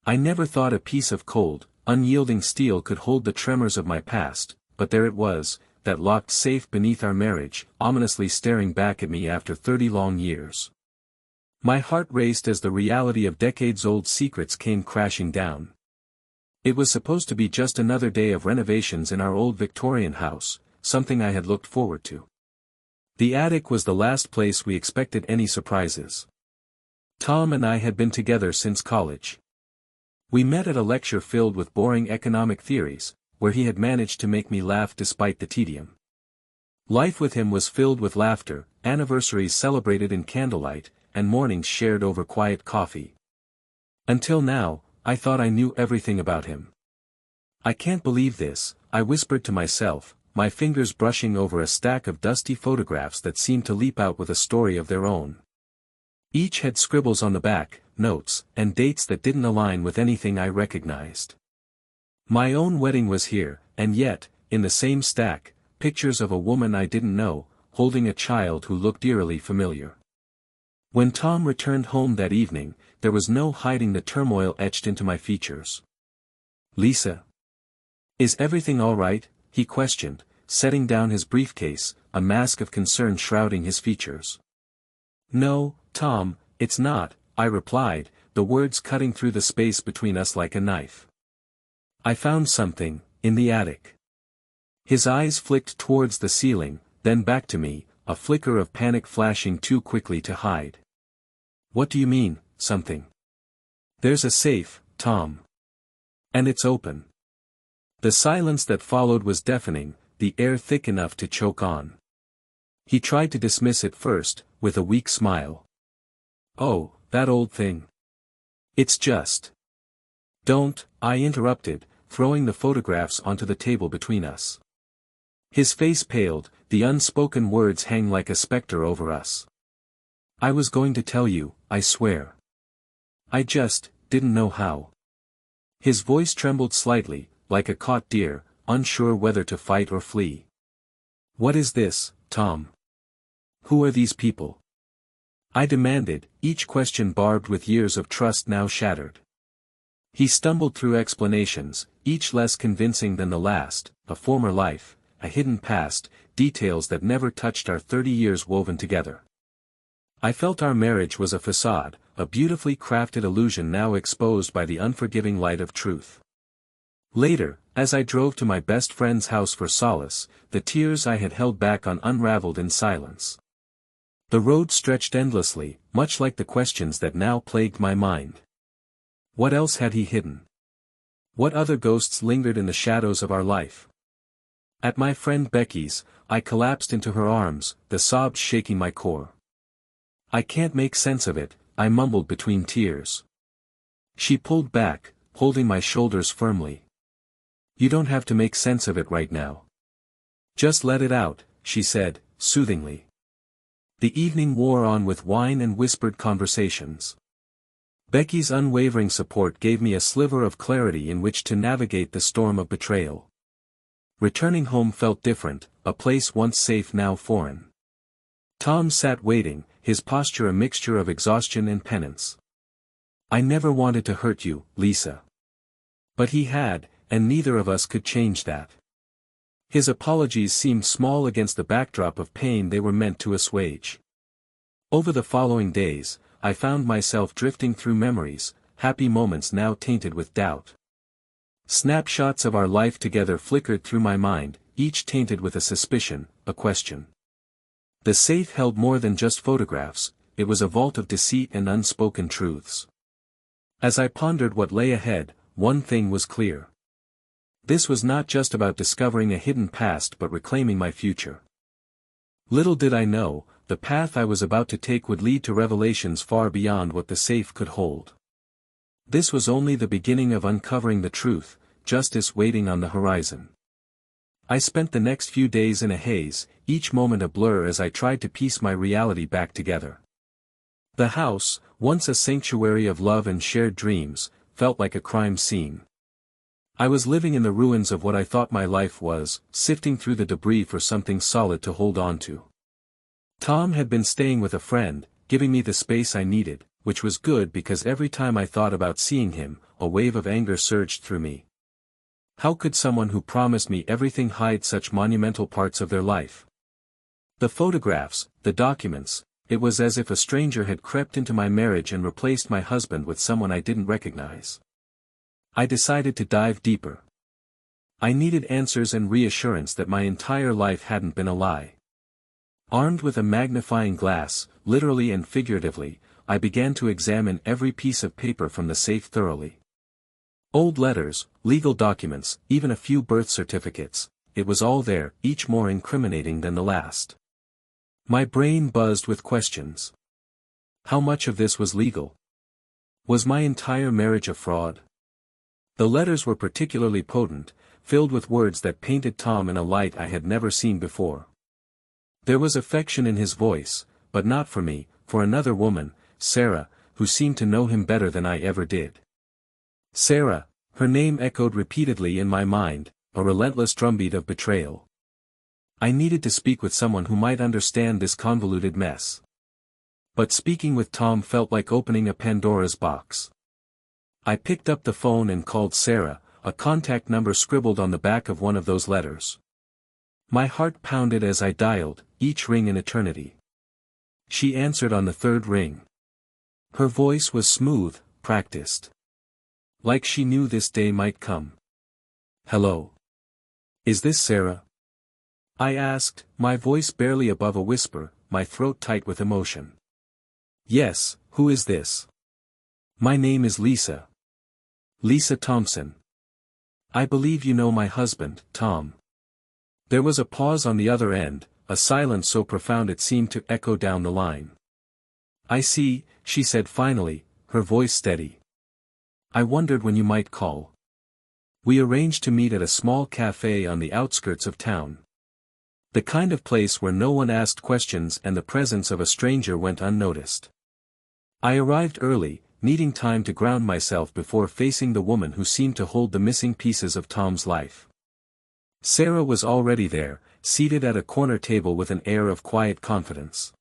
I never thought a piece of cold, unyielding steel could hold the tremors of my past, but there it was, that locked safe beneath our marriage, ominously staring back at me after 30 long years. My heart raced as the reality of decades-old secrets came crashing down. It was supposed to be just another day of renovations in our old Victorian house, something I had looked forward to. The attic was the last place we expected any surprises. Tom and I had been together since college. We met at a lecture filled with boring economic theories, where he had managed to make me laugh despite the tedium. Life with him was filled with laughter, anniversaries celebrated in candlelight, and mornings shared over quiet coffee. Until now, I thought I knew everything about him. I can't believe this, I whispered to myself, my fingers brushing over a stack of dusty photographs that seemed to leap out with a story of their own. Each had scribbles on the back, notes, and dates that didn't align with anything I recognized. My own wedding was here, and yet, in the same stack, pictures of a woman I didn't know, holding a child who looked eerily familiar. When Tom returned home that evening, there was no hiding the turmoil etched into my features. "Lisa? Is everything all right?" he questioned, setting down his briefcase, a mask of concern shrouding his features. "No, Tom, it's not," I replied, the words cutting through the space between us like a knife. "I found something, in the attic." His eyes flicked towards the ceiling, then back to me, a flicker of panic flashing too quickly to hide. "What do you mean, something?" "There's a safe, Tom. And it's open." The silence that followed was deafening, the air thick enough to choke on. He tried to dismiss it first, with a weak smile. "Oh, that old thing. It's just—" "Don't," I interrupted, throwing the photographs onto the table between us. His face paled, the unspoken words hang like a specter over us. "I was going to tell you, I swear. I just didn't know how." His voice trembled slightly, like a caught deer, unsure whether to fight or flee. "What is this, Tom? Who are these people?" I demanded, each question barbed with years of trust now shattered. He stumbled through explanations, each less convincing than the last, a former life, a hidden past, details that never touched our 30 years woven together. I felt our marriage was a facade, a beautifully crafted illusion now exposed by the unforgiving light of truth. Later, as I drove to my best friend's house for solace, the tears I had held back on unraveled in silence. The road stretched endlessly, much like the questions that now plagued my mind. What else had he hidden? What other ghosts lingered in the shadows of our life? At my friend Becky's, I collapsed into her arms, the sobs shaking my core. "I can't make sense of it," I mumbled between tears. She pulled back, holding my shoulders firmly. "You don't have to make sense of it right now. Just let it out," she said, soothingly. The evening wore on with wine and whispered conversations. Becky's unwavering support gave me a sliver of clarity in which to navigate the storm of betrayal. Returning home felt different, a place once safe now foreign. Tom sat waiting, his posture a mixture of exhaustion and penance. "I never wanted to hurt you, Lisa." But he had, and neither of us could change that. His apologies seemed small against the backdrop of pain they were meant to assuage. Over the following days, I found myself drifting through memories, happy moments now tainted with doubt. Snapshots of our life together flickered through my mind, each tainted with a suspicion, a question. The safe held more than just photographs, it was a vault of deceit and unspoken truths. As I pondered what lay ahead, one thing was clear. This was not just about discovering a hidden past but reclaiming my future. Little did I know, the path I was about to take would lead to revelations far beyond what the safe could hold. This was only the beginning of uncovering the truth, justice waiting on the horizon. I spent the next few days in a haze, each moment a blur as I tried to piece my reality back together. The house, once a sanctuary of love and shared dreams, felt like a crime scene. I was living in the ruins of what I thought my life was, sifting through the debris for something solid to hold on to. Tom had been staying with a friend, giving me the space I needed, which was good because every time I thought about seeing him, a wave of anger surged through me. How could someone who promised me everything hide such monumental parts of their life? The photographs, the documents, it was as if a stranger had crept into my marriage and replaced my husband with someone I didn't recognize. I decided to dive deeper. I needed answers and reassurance that my entire life hadn't been a lie. Armed with a magnifying glass, literally and figuratively, I began to examine every piece of paper from the safe thoroughly. Old letters, legal documents, even a few birth certificates, it was all there, each more incriminating than the last. My brain buzzed with questions. How much of this was legal? Was my entire marriage a fraud? The letters were particularly potent, filled with words that painted Tom in a light I had never seen before. There was affection in his voice, but not for me, for another woman, Sarah, who seemed to know him better than I ever did. Sarah, her name echoed repeatedly in my mind, a relentless drumbeat of betrayal. I needed to speak with someone who might understand this convoluted mess. But speaking with Tom felt like opening a Pandora's box. I picked up the phone and called Sarah, a contact number scribbled on the back of one of those letters. My heart pounded as I dialed, each ring an eternity. She answered on the third ring. Her voice was smooth, practiced. Like she knew this day might come. Hello. Is this Sarah? I asked, my voice barely above a whisper, my throat tight with emotion. Yes, who is this? My name is Lisa. Lisa Thompson. I believe you know my husband, Tom. There was a pause on the other end, a silence so profound it seemed to echo down the line. I see, she said finally, her voice steady. I wondered when you might call. We arranged to meet at a small cafe on the outskirts of town. The kind of place where no one asked questions and the presence of a stranger went unnoticed. I arrived early, needing time to ground myself before facing the woman who seemed to hold the missing pieces of Tom's life. Sarah was already there, seated at a corner table with an air of quiet confidence.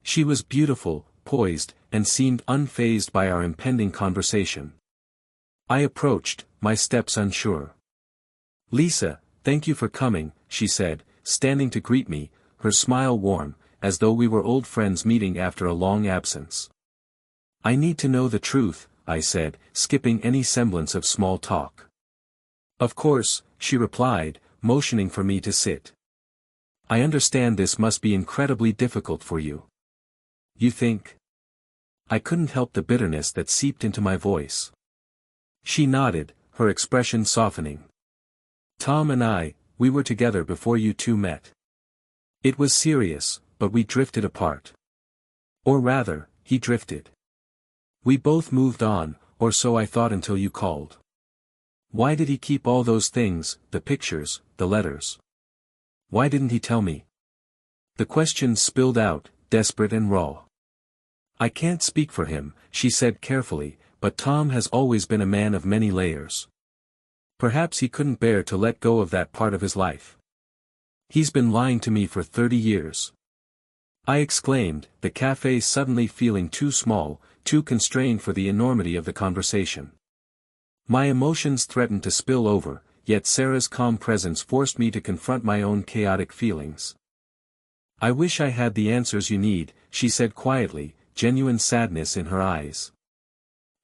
She was beautiful, poised, and seemed unfazed by our impending conversation. I approached, my steps unsure. Lisa, thank you for coming, she said, standing to greet me, her smile warm, as though we were old friends meeting after a long absence. I need to know the truth, I said, skipping any semblance of small talk. Of course, she replied, motioning for me to sit. I understand this must be incredibly difficult for you. You think? I couldn't help the bitterness that seeped into my voice. She nodded, her expression softening. Tom and I, we were together before you two met. It was serious, but we drifted apart. Or rather, he drifted. We both moved on, or so I thought until you called. Why did he keep all those things, the pictures, the letters? Why didn't he tell me? The questions spilled out, desperate and raw. I can't speak for him, she said carefully, but Tom has always been a man of many layers. Perhaps he couldn't bear to let go of that part of his life. He's been lying to me for 30 years. I exclaimed, the cafe suddenly feeling too small, too constrained for the enormity of the conversation. My emotions threatened to spill over, yet Sarah's calm presence forced me to confront my own chaotic feelings. I wish I had the answers you need, she said quietly, genuine sadness in her eyes.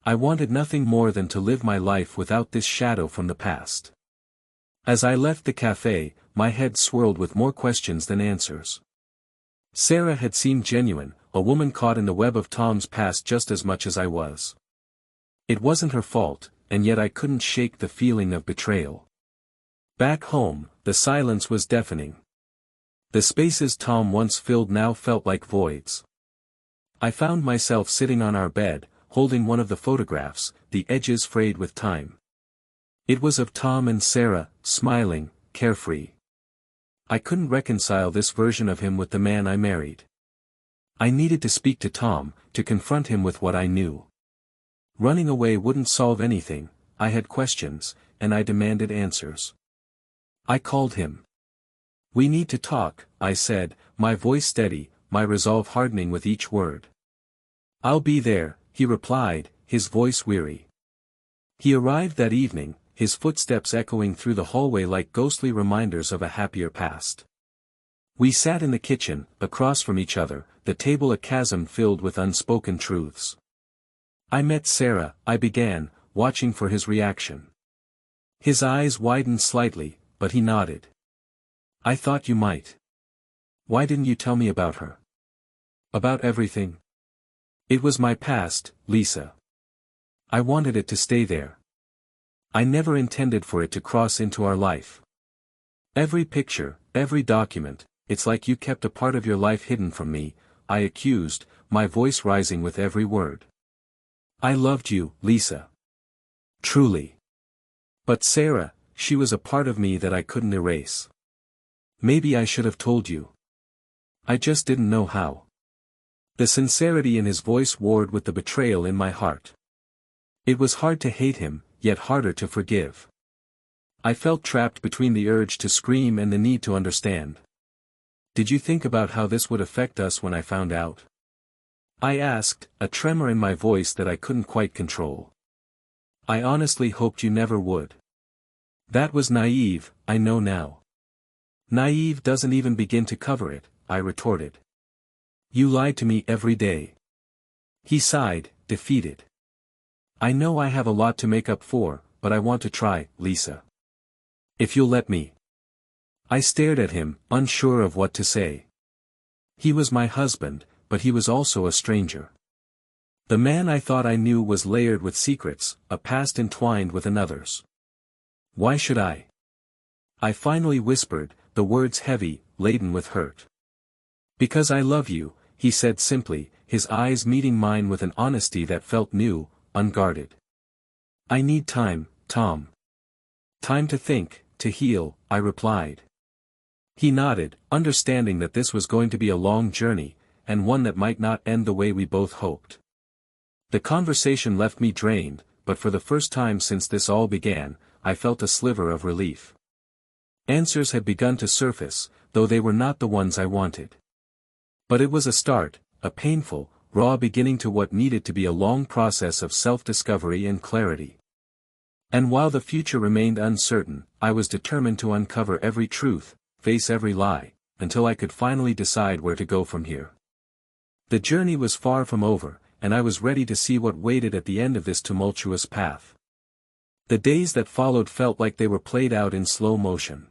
I wanted nothing more than to live my life without this shadow from the past. As I left the cafe, my head swirled with more questions than answers. Sarah had seemed genuine, a woman caught in the web of Tom's past just as much as I was. It wasn't her fault, and yet I couldn't shake the feeling of betrayal. Back home, the silence was deafening. The spaces Tom once filled now felt like voids. I found myself sitting on our bed, holding one of the photographs, the edges frayed with time. It was of Tom and Sarah, smiling, carefree. I couldn't reconcile this version of him with the man I married. I needed to speak to Tom, to confront him with what I knew. Running away wouldn't solve anything, I had questions, and I demanded answers. I called him. We need to talk, I said, my voice steady, my resolve hardening with each word. I'll be there, he replied, his voice weary. He arrived that evening, his footsteps echoing through the hallway like ghostly reminders of a happier past. We sat in the kitchen, across from each other, the table a chasm filled with unspoken truths. "I met Sarah," I began, watching for his reaction. His eyes widened slightly, but he nodded. "I thought you might. Why didn't you tell me about her?" "About everything. It was my past, Lisa. I wanted it to stay there. I never intended for it to cross into our life. Every picture, every document, it's like you kept a part of your life hidden from me," I accused, my voice rising with every word. "I loved you, Lisa. Truly. But Sarah, she was a part of me that I couldn't erase. Maybe I should have told you. I just didn't know how." The sincerity in his voice warred with the betrayal in my heart. It was hard to hate him, yet harder to forgive. I felt trapped between the urge to scream and the need to understand. "Did you think about how this would affect us when I found out?" I asked, a tremor in my voice that I couldn't quite control. "I honestly hoped you never would." "That was naive, I know now." "Naive doesn't even begin to cover it," I retorted. "You lied to me every day." He sighed, defeated. "I know I have a lot to make up for, but I want to try, Lisa. If you'll let me." I stared at him, unsure of what to say. He was my husband, but he was also a stranger. The man I thought I knew was layered with secrets, a past entwined with another's. "Why should I?" I finally whispered, the words heavy, laden with hurt. "Because I love you," he said simply, his eyes meeting mine with an honesty that felt new, unguarded. "I need time, Tom." "Time to think, to heal," I replied. He nodded, understanding that this was going to be a long journey, and one that might not end the way we both hoped. The conversation left me drained, but for the first time since this all began, I felt a sliver of relief. Answers had begun to surface, though they were not the ones I wanted. But it was a start, a painful, raw beginning to what needed to be a long process of self-discovery and clarity. And while the future remained uncertain, I was determined to uncover every truth, face every lie, until I could finally decide where to go from here. The journey was far from over, and I was ready to see what waited at the end of this tumultuous path. The days that followed felt like they were played out in slow motion.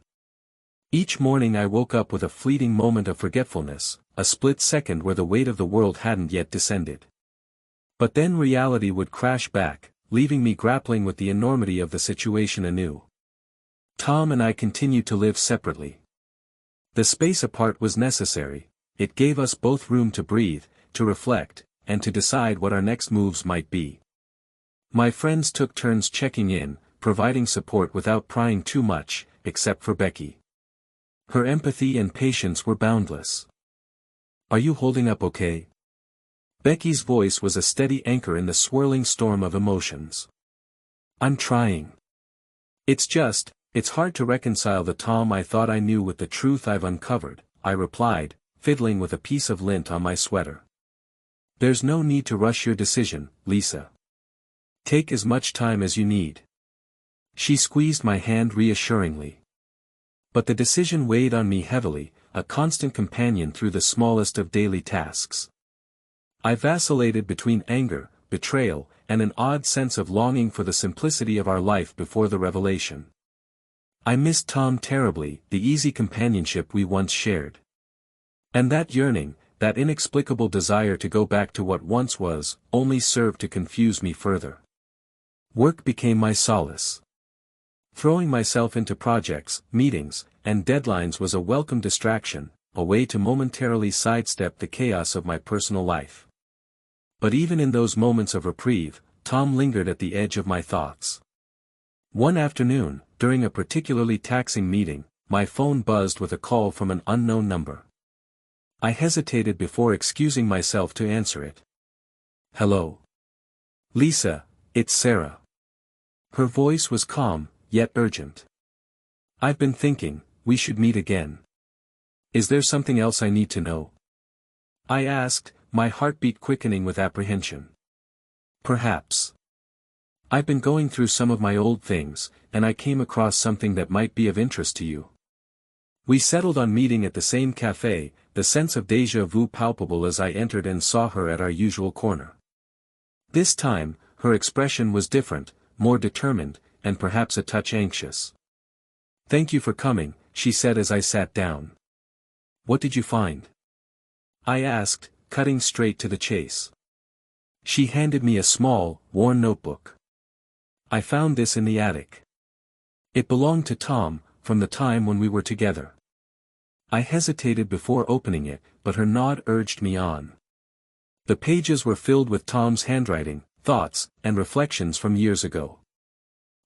Each morning I woke up with a fleeting moment of forgetfulness, a split second where the weight of the world hadn't yet descended. But then reality would crash back, leaving me grappling with the enormity of the situation anew. Tom and I continued to live separately. The space apart was necessary. It gave us both room to breathe, to reflect, and to decide what our next moves might be. My friends took turns checking in, providing support without prying too much, except for Becky. Her empathy and patience were boundless. "Are you holding up okay?" Becky's voice was a steady anchor in the swirling storm of emotions. "I'm trying. It's hard to reconcile the Tom I thought I knew with the truth I've uncovered," I replied, fiddling with a piece of lint on my sweater. "There's no need to rush your decision, Lisa. Take as much time as you need." She squeezed my hand reassuringly. But the decision weighed on me heavily, a constant companion through the smallest of daily tasks. I vacillated between anger, betrayal, and an odd sense of longing for the simplicity of our life before the revelation. I missed Tom terribly, the easy companionship we once shared. And that yearning, that inexplicable desire to go back to what once was, only served to confuse me further. Work became my solace. Throwing myself into projects, meetings, and deadlines was a welcome distraction, a way to momentarily sidestep the chaos of my personal life. But even in those moments of reprieve, Tom lingered at the edge of my thoughts. One afternoon, during a particularly taxing meeting, my phone buzzed with a call from an unknown number. I hesitated before excusing myself to answer it. "Hello. Lisa, it's Sarah." Her voice was calm, yet urgent. "I've been thinking, we should meet again. Is there something else I need to know?" I asked, my heartbeat quickening with apprehension. "Perhaps. I've been going through some of my old things, and I came across something that might be of interest to you. We settled on meeting at the same cafe, the sense of déjà vu palpable as I entered and saw her at our usual corner. This time, her expression was different, more determined, and perhaps a touch anxious. "Thank you for coming," she said as I sat down. "What did you find?" I asked, cutting straight to the chase. She handed me a small, worn notebook. "I found this in the attic. It belonged to Tom, from the time when we were together." I hesitated before opening it, but her nod urged me on. The pages were filled with Tom's handwriting, thoughts, and reflections from years ago.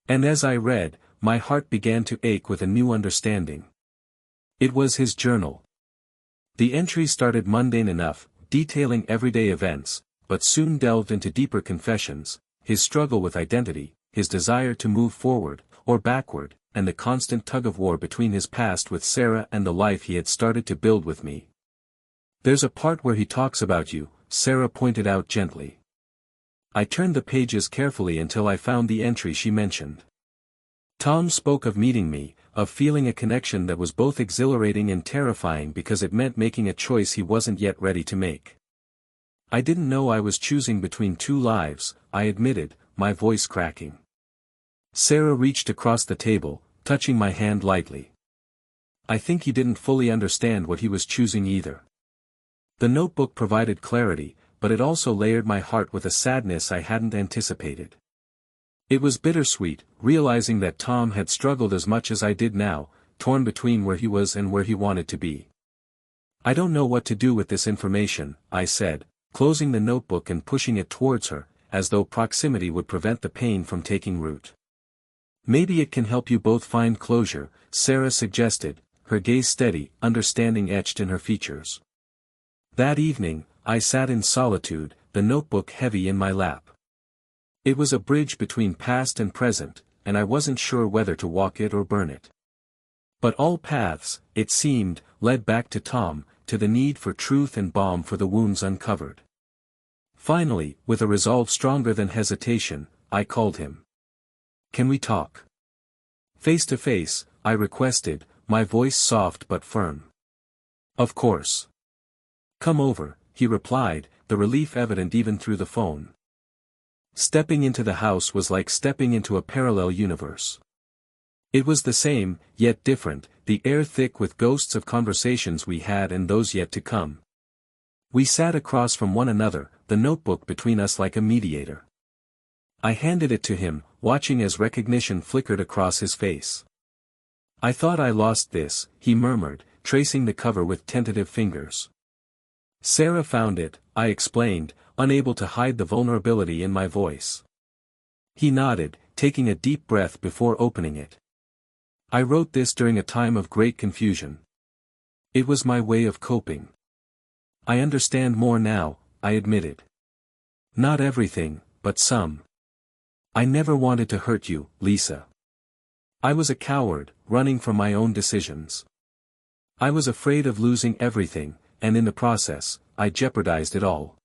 And as I read, my heart began to ache with a new understanding. It was his journal. The entries started mundane enough, detailing everyday events, but soon delved into deeper confessions, his struggle with identity, his desire to move forward, or backward, and the constant tug-of-war between his past with Sarah and the life he had started to build with me. "There's a part where he talks about you," Sarah pointed out gently. I turned the pages carefully until I found the entry she mentioned. Tom spoke of meeting me, of feeling a connection that was both exhilarating and terrifying because it meant making a choice he wasn't yet ready to make. "I didn't know I was choosing between two lives," I admitted, my voice cracking. Sarah reached across the table, touching my hand lightly. "I think he didn't fully understand what he was choosing either." The notebook provided clarity, but it also layered my heart with a sadness I hadn't anticipated. It was bittersweet, realizing that Tom had struggled as much as I did now, torn between where he was and where he wanted to be. "I don't know what to do with this information," I said, closing the notebook and pushing it towards her, as though proximity would prevent the pain from taking root. "Maybe it can help you both find closure," Sarah suggested, her gaze steady, understanding etched in her features. That evening, I sat in solitude, the notebook heavy in my lap. It was a bridge between past and present, and I wasn't sure whether to walk it or burn it. But all paths, it seemed, led back to Tom, to the need for truth and balm for the wounds uncovered. Finally, with a resolve stronger than hesitation, I called him. "Can we talk? Face to face," I requested, my voice soft but firm. "Of course. Come over," he replied, the relief evident even through the phone. Stepping into the house was like stepping into a parallel universe. It was the same, yet different, the air thick with ghosts of conversations we had and those yet to come. We sat across from one another, the notebook between us like a mediator. I handed it to him, watching as recognition flickered across his face. "I thought I lost this," he murmured, tracing the cover with tentative fingers. "Sarah found it," I explained, unable to hide the vulnerability in my voice. He nodded, taking a deep breath before opening it. "I wrote this during a time of great confusion. It was my way of coping. I understand more now," I admitted. "Not everything, but some. I never wanted to hurt you, Lisa. I was a coward, running from my own decisions. I was afraid of losing everything, and in the process, I jeopardized it all.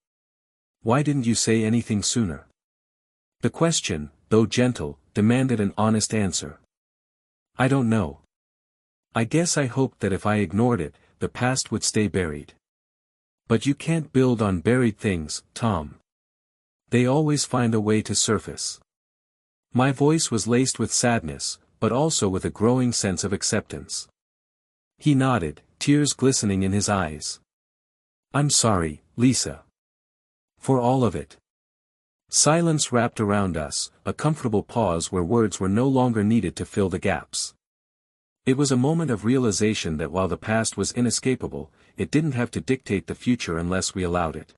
Why didn't you say anything sooner?" The question, though gentle, demanded an honest answer. "I don't know. I guess I hoped that if I ignored it, the past would stay buried. But you can't build on buried things, Tom. They always find a way to surface." My voice was laced with sadness, but also with a growing sense of acceptance. He nodded, tears glistening in his eyes. "I'm sorry, Lisa. For all of it." Silence wrapped around us, a comfortable pause where words were no longer needed to fill the gaps. It was a moment of realization that while the past was inescapable, it didn't have to dictate the future unless we allowed it.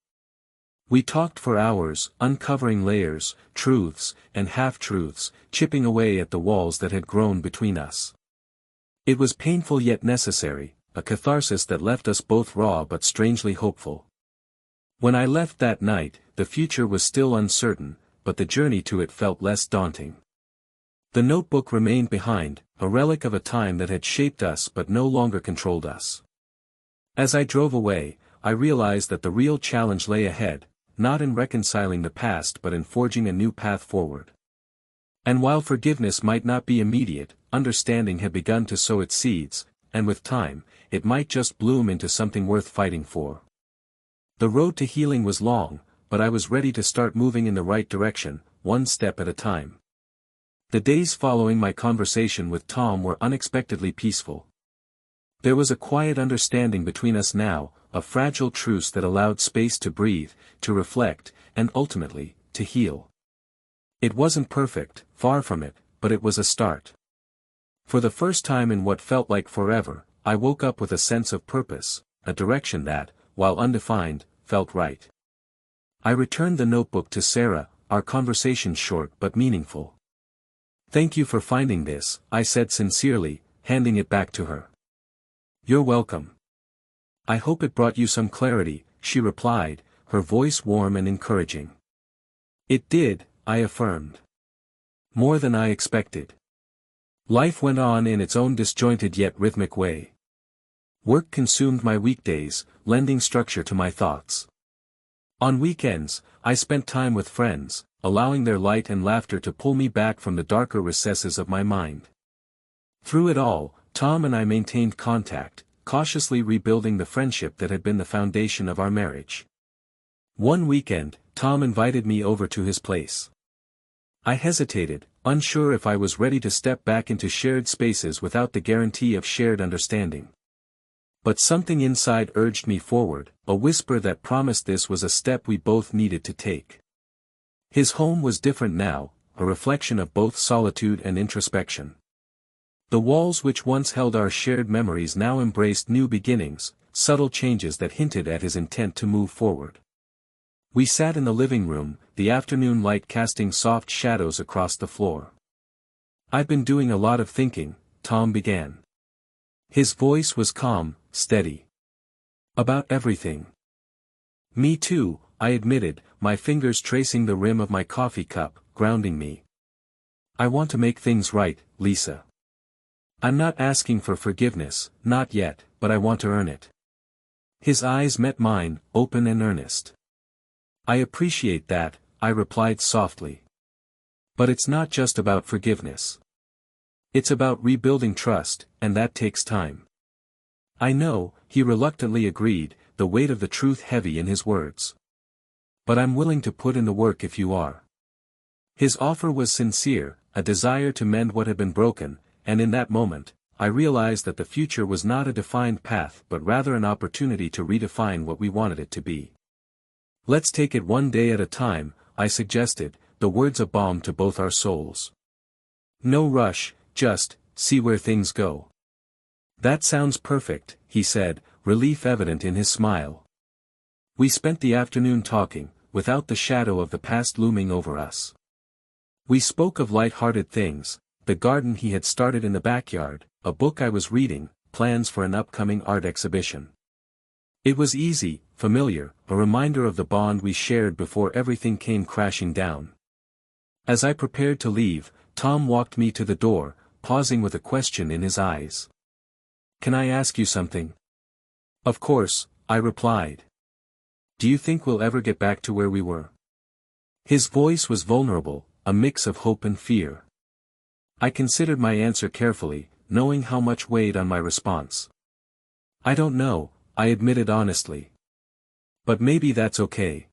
We talked for hours, uncovering layers, truths, and half-truths, chipping away at the walls that had grown between us. It was painful yet necessary, a catharsis that left us both raw but strangely hopeful. When I left that night, the future was still uncertain, but the journey to it felt less daunting. The notebook remained behind, a relic of a time that had shaped us but no longer controlled us. As I drove away, I realized that the real challenge lay ahead, not in reconciling the past but in forging a new path forward. And while forgiveness might not be immediate, understanding had begun to sow its seeds, and with time, it might just bloom into something worth fighting for. The road to healing was long, but I was ready to start moving in the right direction, one step at a time. The days following my conversation with Tom were unexpectedly peaceful. There was a quiet understanding between us now, a fragile truce that allowed space to breathe, to reflect, and ultimately, to heal. It wasn't perfect, far from it, but it was a start. For the first time in what felt like forever, I woke up with a sense of purpose, a direction that, while undefined, felt right. I returned the notebook to Sarah, our conversation short but meaningful. "Thank you for finding this," I said sincerely, handing it back to her. "You're welcome. I hope it brought you some clarity," she replied, her voice warm and encouraging. "It did," I affirmed. "More than I expected." Life went on in its own disjointed yet rhythmic way. Work consumed my weekdays, lending structure to my thoughts. On weekends, I spent time with friends, allowing their light and laughter to pull me back from the darker recesses of my mind. Through it all, Tom and I maintained contact, cautiously rebuilding the friendship that had been the foundation of our marriage. One weekend, Tom invited me over to his place. I hesitated, unsure if I was ready to step back into shared spaces without the guarantee of shared understanding. But something inside urged me forward, a whisper that promised this was a step we both needed to take. His home was different now, a reflection of both solitude and introspection. The walls which once held our shared memories now embraced new beginnings, subtle changes that hinted at his intent to move forward. We sat in the living room, the afternoon light casting soft shadows across the floor. "I've been doing a lot of thinking," Tom began. His voice was calm, steady. "About everything." "Me too," I admitted, my fingers tracing the rim of my coffee cup, grounding me. "I want to make things right, Lisa. I'm not asking for forgiveness, not yet, but I want to earn it." His eyes met mine, open and earnest. "I appreciate that," I replied softly. "But it's not just about forgiveness. It's about rebuilding trust, and that takes time." "I know," he reluctantly agreed, the weight of the truth heavy in his words. "But I'm willing to put in the work if you are." His offer was sincere, a desire to mend what had been broken, and in that moment, I realized that the future was not a defined path but rather an opportunity to redefine what we wanted it to be. "Let's take it one day at a time," I suggested, the words a balm to both our souls. "No rush, just, see where things go." "That sounds perfect," he said, relief evident in his smile. We spent the afternoon talking, without the shadow of the past looming over us. We spoke of light-hearted things, the garden he had started in the backyard, a book I was reading, plans for an upcoming art exhibition. It was easy, familiar, a reminder of the bond we shared before everything came crashing down. As I prepared to leave, Tom walked me to the door, pausing with a question in his eyes. "Can I ask you something?" "Of course," I replied. "Do you think we'll ever get back to where we were?" His voice was vulnerable, a mix of hope and fear. I considered my answer carefully, knowing how much weighed on my response. "I don't know," I admitted honestly. "But maybe that's okay.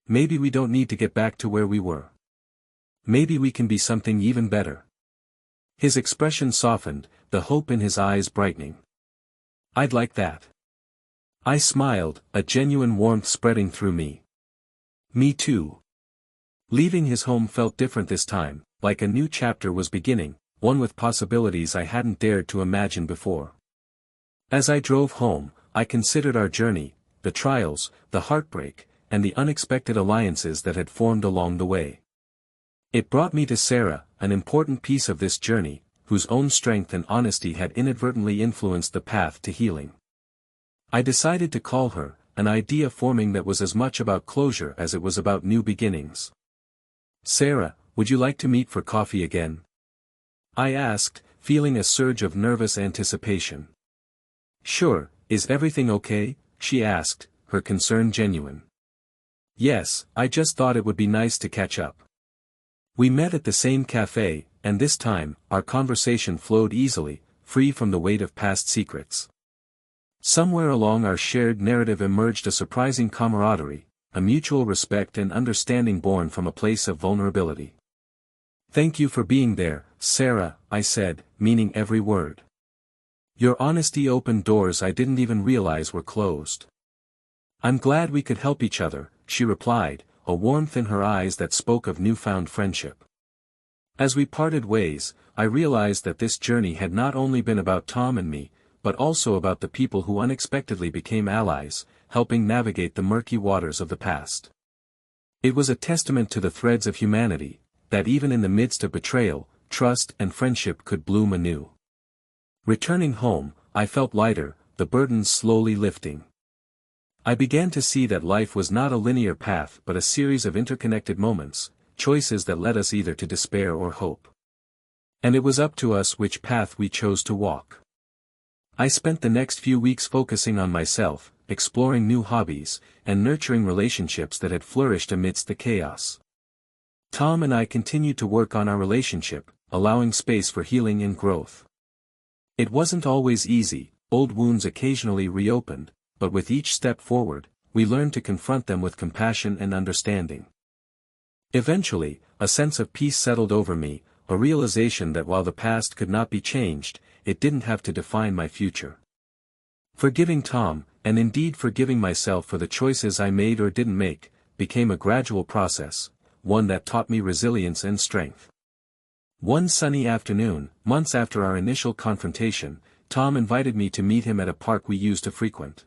Maybe we don't need to get back to where we were. Maybe we can be something even better." His expression softened, the hope in his eyes brightening. "I'd like that." I smiled, a genuine warmth spreading through me. "Me too." Leaving his home felt different this time, like a new chapter was beginning, one with possibilities I hadn't dared to imagine before. As I drove home, I considered our journey, the trials, the heartbreak, and the unexpected alliances that had formed along the way. It brought me to Sarah, an important piece of this journey, whose own strength and honesty had inadvertently influenced the path to healing. I decided to call her, an idea forming that was as much about closure as it was about new beginnings. "Sarah, would you like to meet for coffee again?" I asked, feeling a surge of nervous anticipation. "Sure, is everything okay?" she asked, her concern genuine. "Yes, I just thought it would be nice to catch up." We met at the same cafe, and this time, our conversation flowed easily, free from the weight of past secrets. Somewhere along our shared narrative emerged a surprising camaraderie, a mutual respect and understanding born from a place of vulnerability. "Thank you for being there, Sarah," I said, meaning every word. "Your honesty opened doors I didn't even realize were closed." "I'm glad we could help each other," she replied, a warmth in her eyes that spoke of newfound friendship. As we parted ways, I realized that this journey had not only been about Tom and me, but also about the people who unexpectedly became allies, helping navigate the murky waters of the past. It was a testament to the threads of humanity, that even in the midst of betrayal, trust and friendship could bloom anew. Returning home, I felt lighter, the burdens slowly lifting. I began to see that life was not a linear path but a series of interconnected moments, choices that led us either to despair or hope. And it was up to us which path we chose to walk. I spent the next few weeks focusing on myself, exploring new hobbies, and nurturing relationships that had flourished amidst the chaos. Tom and I continued to work on our relationship, allowing space for healing and growth. It wasn't always easy, old wounds occasionally reopened, but with each step forward, we learned to confront them with compassion and understanding. Eventually, a sense of peace settled over me, a realization that while the past could not be changed, it didn't have to define my future. Forgiving Tom, and indeed forgiving myself for the choices I made or didn't make, became a gradual process, one that taught me resilience and strength. One sunny afternoon, months after our initial confrontation, Tom invited me to meet him at a park we used to frequent.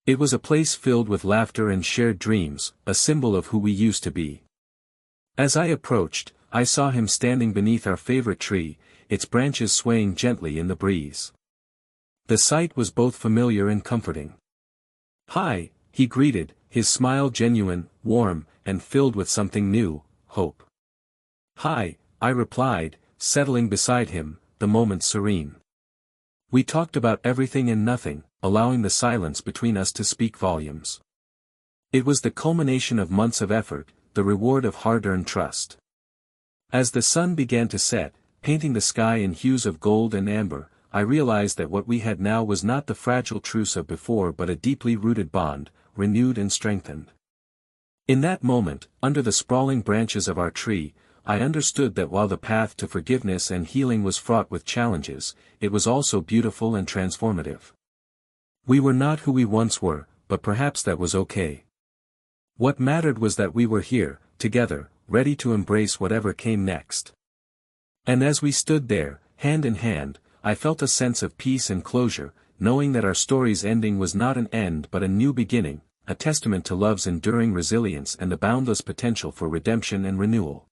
It was a place filled with laughter and shared dreams, a symbol of who we used to be. As I approached, I saw him standing beneath our favorite tree, its branches swaying gently in the breeze. The sight was both familiar and comforting. "Hi," he greeted, his smile genuine, warm, and filled with something new, hope. "Hi," I replied, settling beside him, the moment serene. We talked about everything and nothing, allowing the silence between us to speak volumes. It was the culmination of months of effort, the reward of hard-earned trust. As the sun began to set, painting the sky in hues of gold and amber, I realized that what we had now was not the fragile truce of before but a deeply rooted bond, renewed and strengthened. In that moment, under the sprawling branches of our tree, I understood that while the path to forgiveness and healing was fraught with challenges, it was also beautiful and transformative. We were not who we once were, but perhaps that was okay. What mattered was that we were here, together, ready to embrace whatever came next. And as we stood there, hand in hand, I felt a sense of peace and closure, knowing that our story's ending was not an end but a new beginning, a testament to love's enduring resilience and the boundless potential for redemption and renewal.